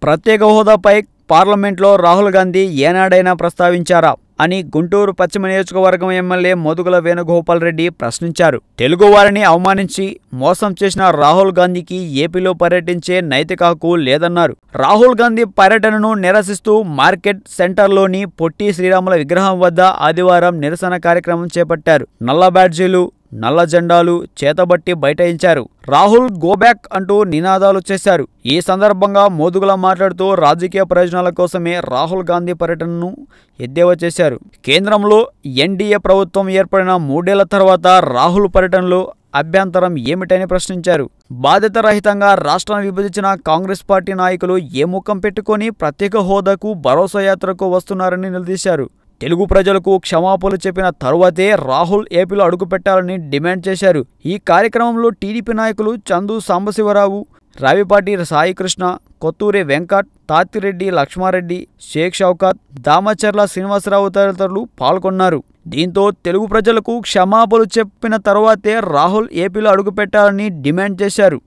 ప్రత్యేక హోదాపై పార్లమెంట్లో రాహుల్ గాంధీ ఏనాడైనా ప్రస్తావించారా అని గుంటూరు పశ్చిమ నియోజకవర్గం ఎమ్మెల్యే మోదుగుల వేణుగోపాల్ రెడ్డి ప్రశ్నించారు. తెలుగువారిని అవమానించి మోసం చేసిన రాహుల్ గాంధీకి ఏపీలో పర్యటించే నైతిక హక్కు లేదన్నారు. రాహుల్ గాంధీ పర్యటనను నిరసిస్తూ మార్కెట్ సెంటర్లోని పొట్టి శ్రీరాముల విగ్రహం వద్ద ఆదివారం నిరసన కార్యక్రమం చేపట్టారు. నల్ల బ్యాడ్జీలు, నల్ల జెండాలు చేతబట్టి బైఠాయించారు. రాహుల్ గోబ్యాక్ అంటూ నినాదాలు చేశారు. ఈ సందర్భంగా మోదుగుల మాట్లాడుతూ రాజకీయ ప్రయోజనాల కోసమే రాహుల్ గాంధీ పర్యటనను ఎద్దేవా చేశారు. కేంద్రంలో ఎన్డీఏ ప్రభుత్వం ఏర్పడిన 3 ఏళ్ల తర్వాత రాహుల్ పర్యటనలో అభ్యంతరం ఏమిటని ప్రశ్నించారు. బాధ్యత రహితంగా రాష్ట్రాన్ని విభజించిన కాంగ్రెస్ పార్టీ నాయకులు ఏ ముఖం పెట్టుకొని ప్రత్యేక హోదాకు భరోసా యాత్రకు వస్తున్నారని నిలదీశారు. తెలుగు ప్రజలకు క్షమాపణలు చెప్పిన తరువాతే రాహుల్ ఏపీలో అడుగుపెట్టాలని డిమాండ్ చేశారు. ఈ కార్యక్రమంలో టీడీపీ నాయకులు చందు సాంబశివరావు, రావిపాటి సాయికృష్ణ, కొత్తూరి వెంకట్, తాతిరెడ్డి లక్ష్మారెడ్డి, షేక్ షౌకత్, దామచర్ల శ్రీనివాసరావు తదితరులు పాల్గొన్నారు. దీంతో తెలుగు ప్రజలకు క్షమాపణలు చెప్పిన తరువాతే రాహుల్ ఏపీలో అడుగుపెట్టాలని డిమాండ్ చేశారు.